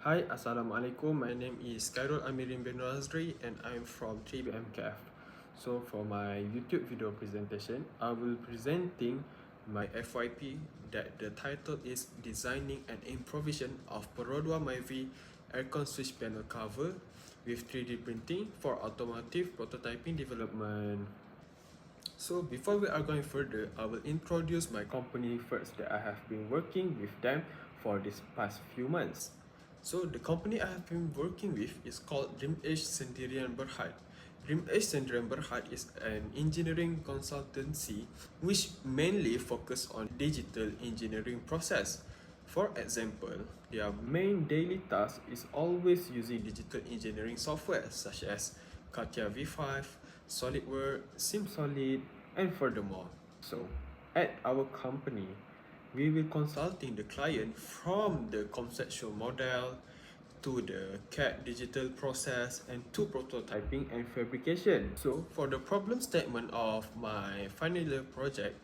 Hi, Assalamualaikum. My name is Khairul Amirin bin Razri and I'm from 3BMKF. So for my YouTube video presentation, I will presenting my FYP that the title is Designing an Improvision of Perodua Myvi Aircon Switch Panel Cover with 3D printing for automotive prototyping development. So before we are going further, I will introduce my company first that I have been working with them for this past few months. So the company I have been working with is called Dream-Edge Sendirian Berhad. Dream-Edge Sendirian Berhad is an engineering consultancy which mainly focus on digital engineering process. For example, their main daily task is always using digital engineering software such as CATIA V5, SolidWorks, SimSolid, and furthermore. So, at our company, we will consulting the client from the conceptual model to the CAD digital process and to prototyping and fabrication. So for the problem statement of my final year project,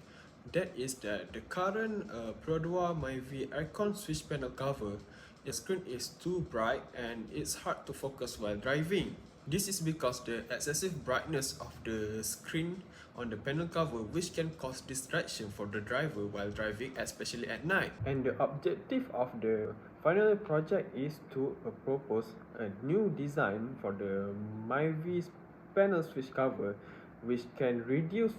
that is that the current Perodua Myvi aircon switch panel cover, the screen is too bright and it's hard to focus while driving. This is because the excessive brightness of the screen on the panel cover which can cause distraction for the driver while driving, especially at night. And the objective of the final project is to propose a new design for the Myvi panel switch cover which can reduce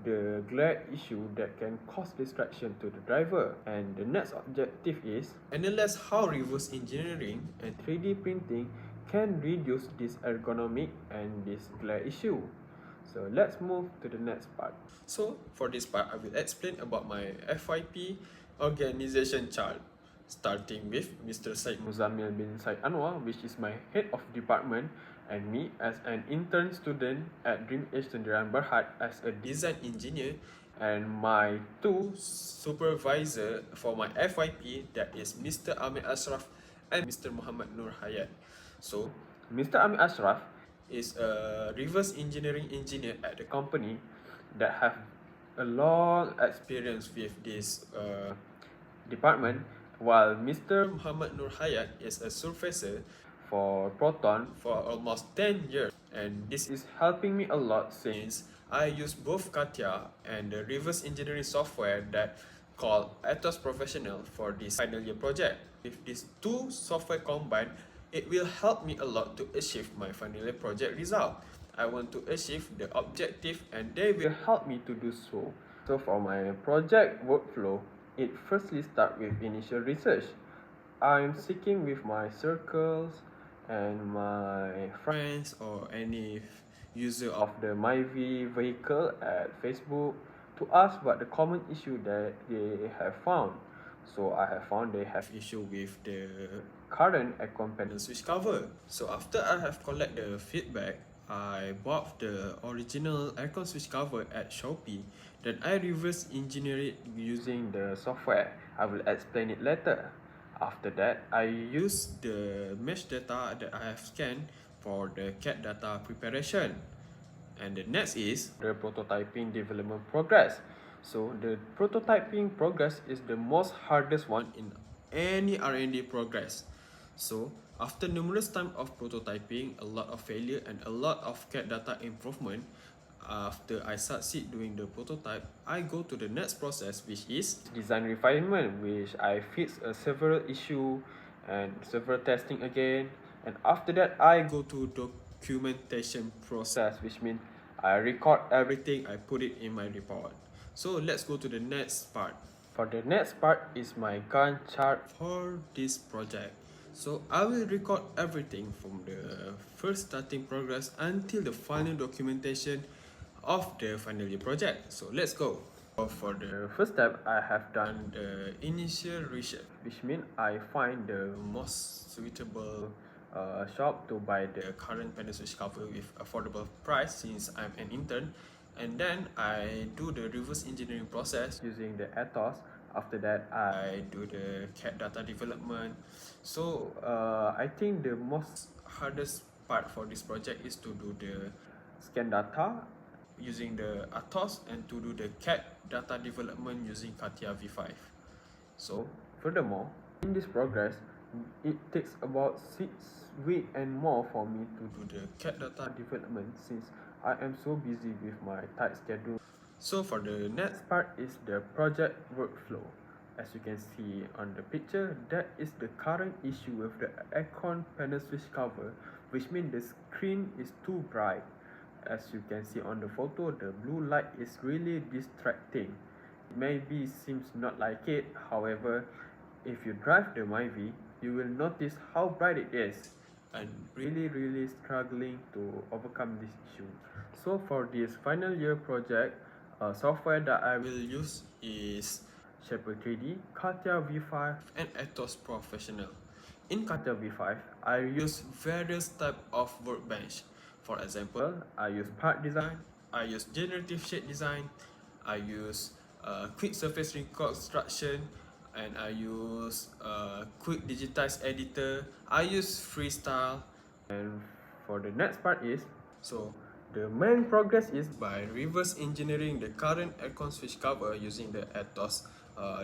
the glare issue that can cause distraction to the driver. And the next objective is analyze how reverse engineering and 3D printing can reduce this ergonomic and this glare issue. So let's move to the next part. So for this part, I will explain about my FYP organization chart, starting with Mr. Syed Muzamil bin Syed Anwar, which is my head of department, and me as an intern student at Dream-Edge Sendirian Berhad as a design engineer, and my two supervisor for my FYP, that is Mr. Amir Ashraf and Mr. Muhammad Nur Hayat. So Mr. Amir Ashraf is a reverse engineering engineer at the company that have a long experience with this department, while Mr. Muhammad Nur Hayat is a surfacer for Proton for almost 10 years, and this is helping me a lot since I use both CATIA and the reverse engineering software that called Atos Professional for this final year project. With these two software combined, it will help me a lot to achieve my final year project result. I want to achieve the objective and they will help me to do so. So for my project workflow, it firstly starts with initial research. I'm seeking with my circles and my friends or any user of the Myvi vehicle at Facebook to ask what the common issue that they have found. So I have found they have issue with the current aircon panel switch cover. So after I have collected the feedback, I bought the original aircon switch cover at Shopee. Then I reverse engineer it using the software. I will explain it later. After that, I use the mesh data that I have scanned for the CAD data preparation. And the next is the prototyping development progress. So the prototyping progress is the most hardest one in any R&D progress. So after numerous time of prototyping, a lot of failure and a lot of CAD data improvement, after I succeed doing the prototype, I go to the next process, which is design refinement, which I fix several issue and several testing again. And after that, I go to documentation process, which means I record everything, I put it in my report. So let's go to the next part. For the next part is my Gantt chart for this project. So I will record everything from the first starting progress until the final documentation of the final year project. So let's go. For the first step, I have done the initial research, which means I find the most suitable shop to buy the current panel switch cover with affordable price since I'm an intern. And then I do the reverse engineering process using the Atos. After that, I do the CAD data development. So I think the most hardest part for this project is to do the scan data using the Atos and to do the CAD data development using CATIA V5. So furthermore, in this progress, it takes about 6 weeks and more for me to do the CAD data development since I am so busy with my tight schedule. So for the next part is the project workflow. As you can see on the picture, that is the current issue with the aircon panel switch cover, which means the screen is too bright. As you can see on the photo, the blue light is really distracting. Maybe seems not like it, however, if you drive the Myvi, you will notice how bright it is and really struggling to overcome this issue. So for this final year project, software that I will use is Shepherd 3D, Katia V5 and Atos Professional. In Katia V5, I use various type of workbench. For example, I use part design, I use generative shape design, I use quick surface reconstruction, and I use quick digitize editor. I use freestyle. And for the next part is, so the main progress is by reverse engineering the current aircon switch cover using the Atos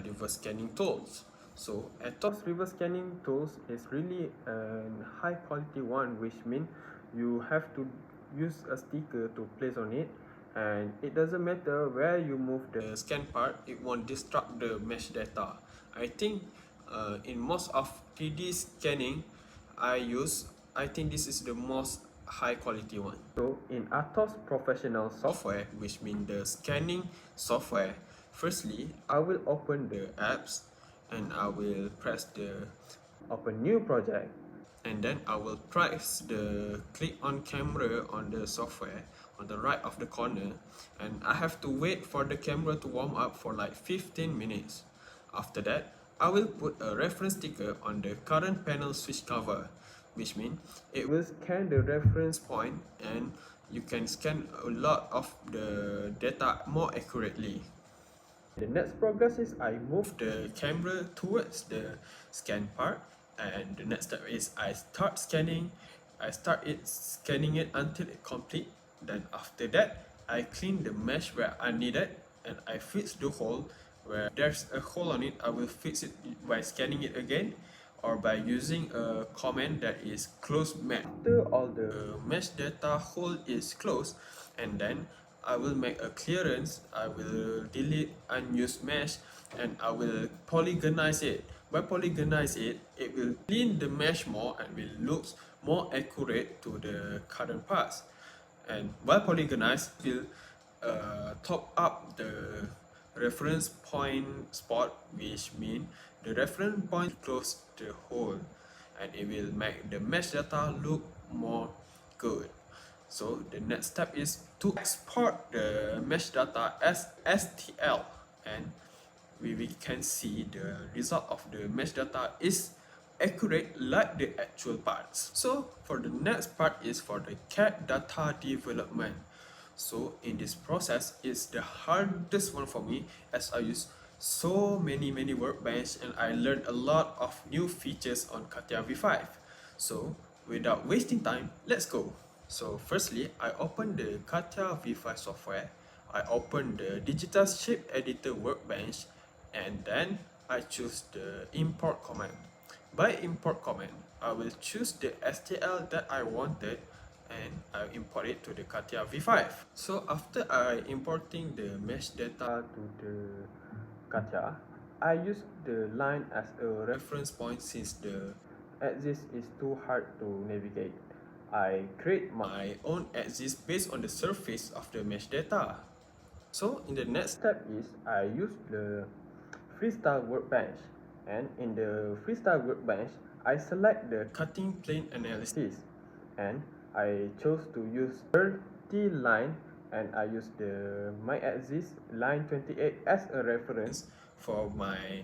reverse scanning tools. So Atos reverse scanning tools is really a high quality one, which means you have to use a sticker to place on it, and it doesn't matter where you move the scan part, it won't disrupt the mesh data. I think in most of 3D scanning I think this is the most high quality one. So in Atos Professional software, which means the scanning software, firstly I will open the apps and I will press the open new project, and then I will press the click on camera on the software on the right of the corner, and I have to wait for the camera to warm up for like 15 minutes. After that, I will put a reference sticker on the current panel switch cover, which means it will scan the reference point and you can scan a lot of the data more accurately. The next progress is I move the camera towards the scan part, and the next step is I start scanning. I start scanning it until it complete. Then after that, I clean the mesh where I need it and I fix the hole. Where there's a hole on it, I will fix it by scanning it again or by using a command that is close mesh. After all the mesh data hole is closed, and then I will make a clearance, I will delete unused mesh, and I will polygonize it. By polygonize it, it will clean the mesh more and will look more accurate to the current parts. And while polygonize, will top up the reference point spot, which means the reference point close the hole, and it will make the mesh data look more good. So the next step is to export the mesh data as STL, and we can see the result of the mesh data is accurate like the actual parts. So for the next part is for the CAD data development. So in this process, it's the hardest one for me as I use so many workbench and I learned a lot of new features on Katia V5. So without wasting time, let's go. So firstly, I open the Katia V5 software. I open the digital shape editor workbench, and then I choose the import command. By import command, I will choose the STL that I wanted and I import it to the Katia V5. So after I importing the mesh data to the Katia, I use the line as a reference point since the axis is too hard to navigate. I create my own axis based on the surface of the mesh data. So in the next step is I use the freestyle workbench, and in the freestyle workbench I select the cutting plane analysis and I chose to use 30 line, and I use the my axis line 28 as a reference for my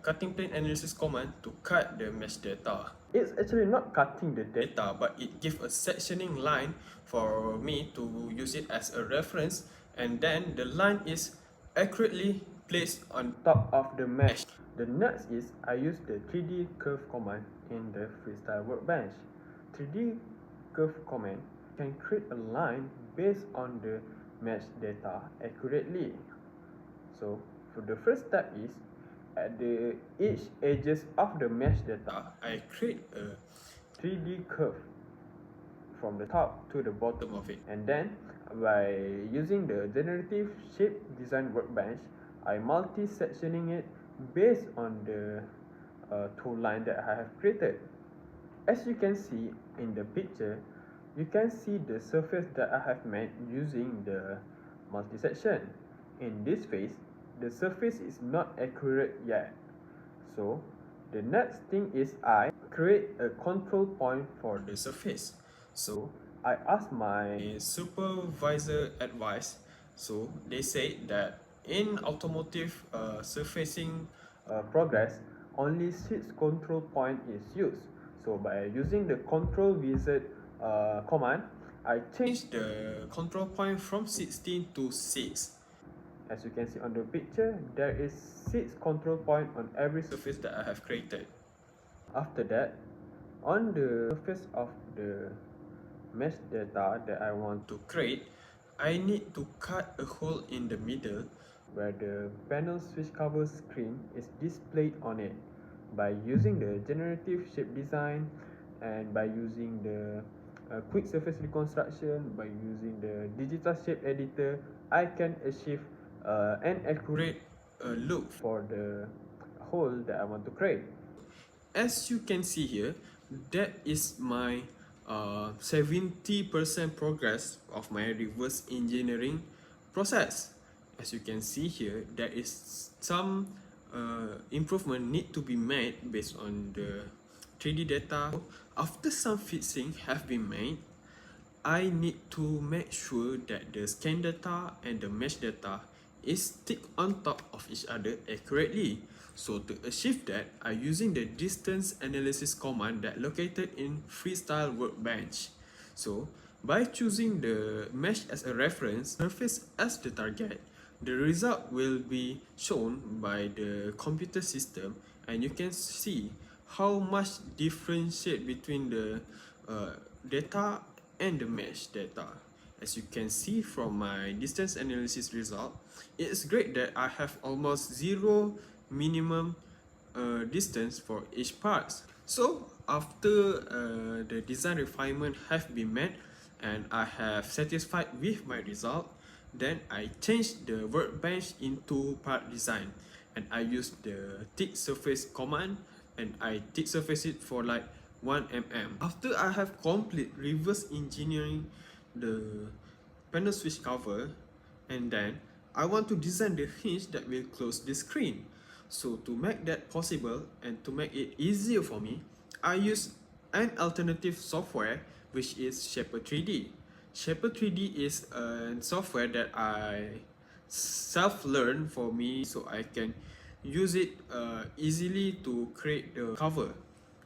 cutting plane analysis command to cut the mesh data. It's actually not cutting the data, but it gives a sectioning line for me to use it as a reference, and then the line is accurately placed on top of the mesh. The next is I use the 3D curve command in the freestyle workbench. 3D curve command can create a line based on the mesh data accurately. So for the first step is At the each edges of the mesh data, I create a 3D curve from the top to the bottom of it. And then by using the generative shape design workbench, I multi-sectioning it based on the tool line that I have created. As you can see in the picture, you can see the surface that I have made using the multi-section. In this phase, the surface is not accurate yet. So the next thing is I create a control point for the surface. So I asked my supervisor advice. So they say that in automotive surfacing progress, only 6 control point is used. So by using the control wizard command, I changed the control point from 16 to 6. As you can see on the picture, there is 6 control points on every surface that I have created. After that, on the surface of the mesh data that I want to create, I need to cut a hole in the middle where the panel switch cover screen is displayed on it. By using the generative shape design and by using the quick surface reconstruction, by using the digital shape editor, I can achieve an accurate look for the hole that I want to create. As you can see here, that is my 70% progress of my reverse engineering process. As you can see here, there is some improvement need to be made based on the 3D data. After some fixing have been made, I need to make sure that the scan data and the mesh data is stick on top of each other accurately. So to achieve that, I'm using the distance analysis command that located in Freestyle Workbench. So by choosing the mesh as a reference, surface as the target, the result will be shown by the computer system, and you can see how much differentiate between the data and the mesh data. As you can see from my distance analysis result, it's great that I have almost zero minimum distance for each part. So after the design refinement have been met and I have satisfied with my result, then I changed the workbench into part design, and I use the thick surface command, and I thick surface it for like 1 mm. After I have complete reverse engineering the panel switch cover, and then I want to design the hinge that will close the screen. So to make that possible and to make it easier for me, I use an alternative software which is Shaper 3D. Shaper 3D is a software that I self-learn for me, so I can use it easily to create the cover.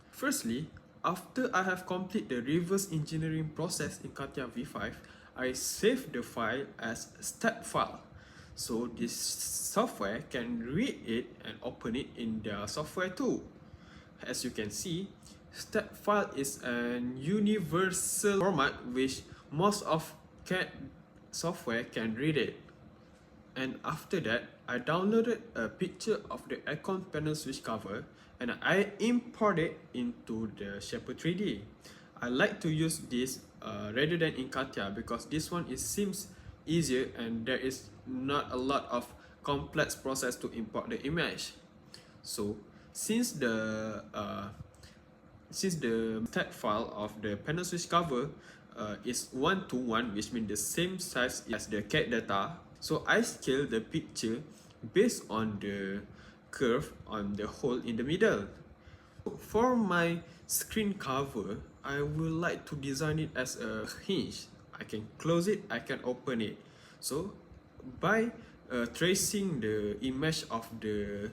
Firstly, after I have completed the reverse engineering process in CATIA V5, I save the file as step file. So this software can read it and open it in their software too. As you can see, step file is an universal format which most of CAD software can read it. And after that, I downloaded a picture of the aircon panel switch cover and I import it into the Shaper 3D. I like to use this rather than in CATIA because this one seems easier and there is not a lot of complex process to import the image. So since the stat file of the panel switch cover is 1:1, which means the same size as the CAD data, so I scale the picture based on the curve on the hole in the middle. For my screen cover, I would like to design it as a hinge. I can close it, I can open it. So by tracing the image of the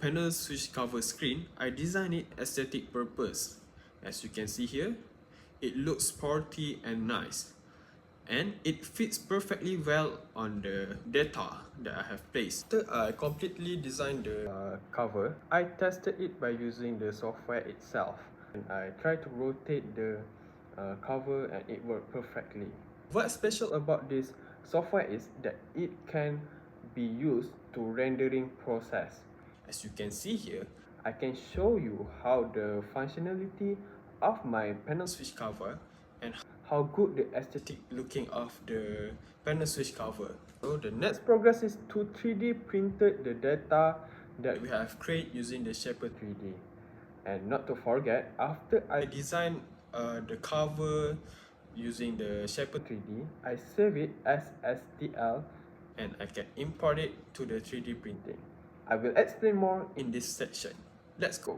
panel switch cover screen, I design it aesthetic purpose. As you can see here, it looks sporty and nice, and it fits perfectly well on the data that I have placed. After I completely designed the cover, I tested it by using the software itself, and I tried to rotate the cover and it worked perfectly. What's special about this software is that it can be used to rendering process. As you can see here, I can show you how the functionality of my panel switch cover and how good the aesthetic looking of the panel switch cover. So the next progress is to 3D printed the data that we have created using the Shaper 3D. And not to forget, after I design the cover using the Shaper 3D, I save it as STL and I can import it to the 3D printing. I will explain more in this section. Let's go.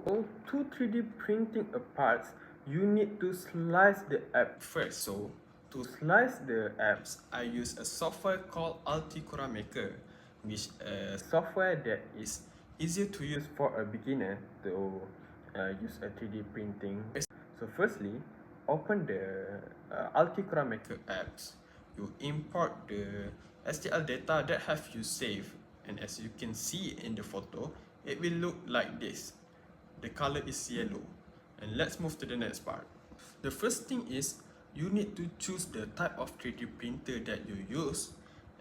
To 3D printing a parts, you need to slice the app first. So to slice the apps, I use a software called Alticura Maker, which is a software that is easier to use for a beginner to use a 3D printing. So firstly, open the Alticura Maker apps. You import the STL data that have you saved, and as you can see in the photo, it will look like this. The color is yellow. And let's move to the next part. The first thing is you need to choose the type of 3D printer that you use,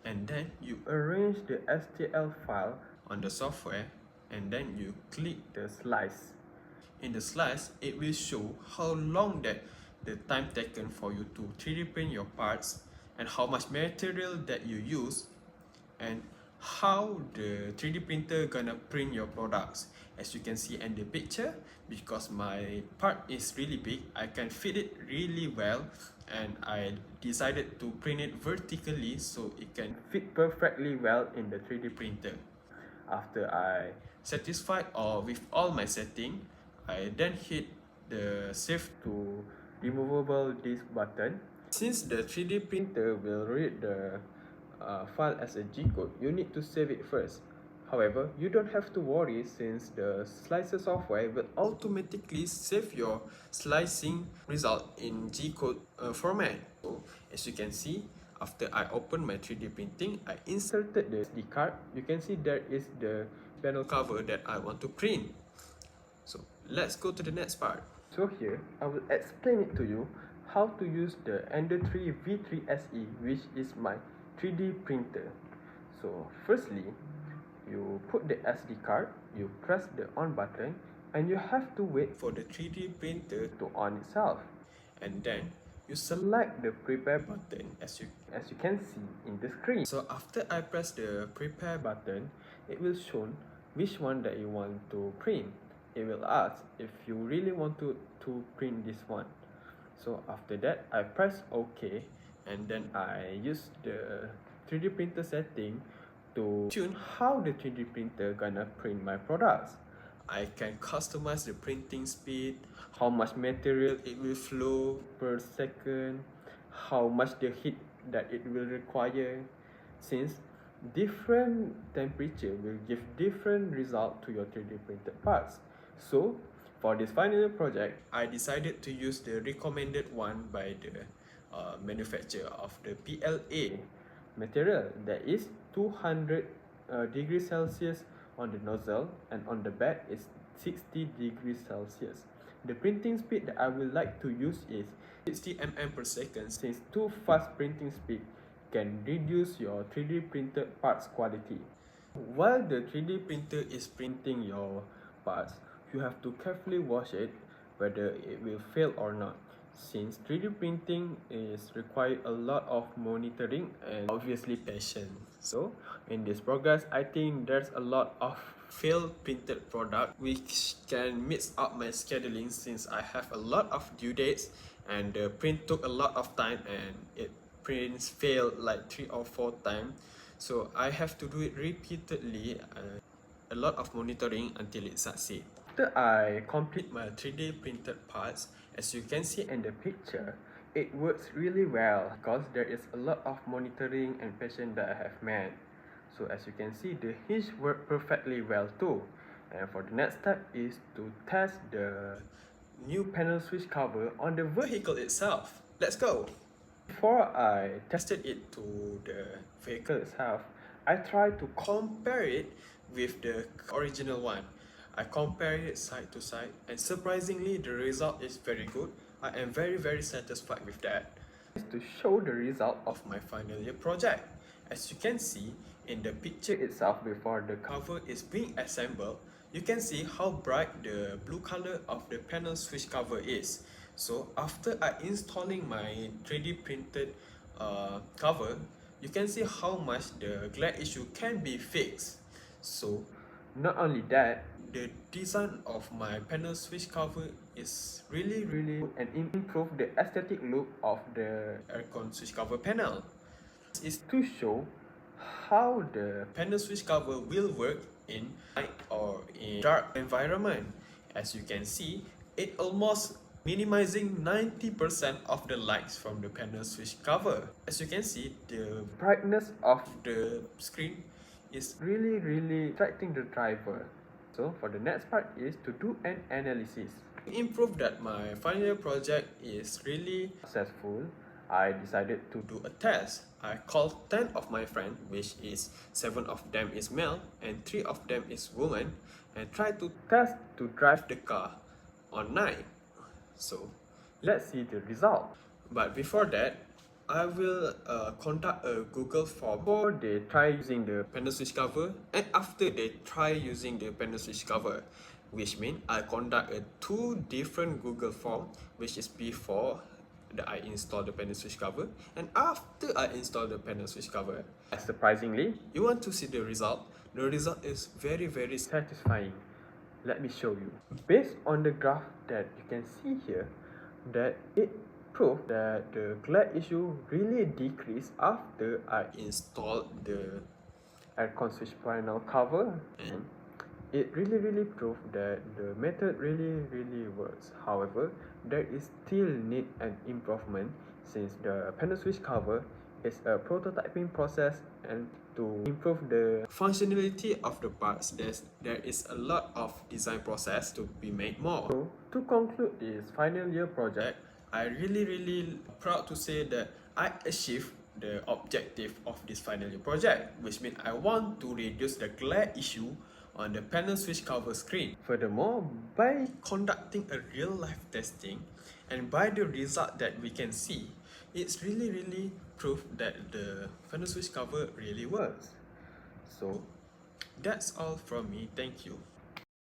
and then you arrange the STL file on the software, and then you click the slice. In the slice, it will show how long that the time taken for you to 3D print your parts, and how much material that you use, and how the 3D printer gonna print your products. As you can see in the picture, because my part is really big, I can fit it really well, and I decided to print it vertically so it can fit perfectly well in the 3D printer. After I satisfied with all my setting, I then hit the save to removable disk button. Since the 3D printer will read the file as a G-code, you need to save it first. However, you don't have to worry since the slicer software will automatically save your slicing result in G-code format. So, as you can see, after I opened my 3D printing, I inserted the SD card. You can see there is the panel cover that I want to print. So, let's go to the next part. So here, I will explain it to you how to use the Ender 3 V3 SE, which is my 3D printer. So firstly, you put the SD card, you press the on button, and you have to wait for the 3D printer to on itself. And then you select the prepare button as you can see in the screen. So after I press the prepare button, it will show which one that you want to print. It will ask if you really want to print this one. So after that, I press OK, and then I use the 3D printer setting to tune how the 3D printer gonna print my products. I can customize the printing speed, how much material it will flow per second, how much the heat that it will require, since different temperature will give different result to your 3D printed parts. So for this final project, I decided to use the recommended one by the manufacturer of the PLA material, that is 200 degrees Celsius on the nozzle, and on the back is 60 degrees Celsius. The printing speed that I would like to use is 60 mm per second, since too fast printing speed can reduce your 3D printed parts quality. While the 3D printer is printing your parts, you have to carefully watch it whether it will fail or not, since 3D printing is require a lot of monitoring and obviously patience. So in this progress, I think there's a lot of failed printed product which can mix up my scheduling, since I have a lot of due dates and the print took a lot of time and it prints failed like 3 or 4 times. So I have to do it repeatedly, a lot of monitoring until it succeeds. After I complete my 3D printed parts, as you can see in the picture, it works really well because there is a lot of monitoring and patience that I have made. So as you can see, the hinge work perfectly well too. And for the next step is to test the new panel switch cover on the vehicle itself. Let's go! Before I tested it to the vehicle itself, I tried to compare it with the original one. I compared it side to side, and surprisingly the result is very good. I am very satisfied with that. To show the result of my final year project. As you can see in the picture itself before the cover is being assembled, you can see how bright the blue color of the panel switch cover is. So after I installing my 3D printed cover, you can see how much the glare issue can be fixed. So not only that, the design of my panel switch cover is really good and improve the aesthetic look of the aircon switch cover panel. This is to show how the panel switch cover will work in light or in dark environment. As you can see, it almost minimizing 90% of the lights from the panel switch cover. As you can see, the brightness of the screen is really attracting the driver. So for the next part is to do an analysis. To improve that my final year project is really successful, I decided to do a test. I called 10 of my friends, which is 7 of them is male and 3 of them is woman, and try to test to drive the car on night. So let's see the result. But before that, I will conduct a Google form before they try using the panel switch cover and after they try using the panel switch cover, which means I conduct a 2 different Google form, which is before that I install the panel switch cover and after I install the panel switch cover. Surprisingly, you want to see the result? The result is very satisfying. Let me show you. Based on the graph that you can see here, that it proved that the glare issue really decreased after I installed the aircon switch panel cover, and it really proved that the method really works. However, there is still need an improvement since the panel switch cover is a prototyping process, and to improve the functionality of the parts, there is a lot of design process to be made more. So to conclude this final year project, I really proud to say that I achieved the objective of this final year project, which means I want to reduce the glare issue on the panel switch cover screen. Furthermore, by conducting a real life testing and by the result that we can see, it's really proof that the panel switch cover really works. So that's all from me. Thank you.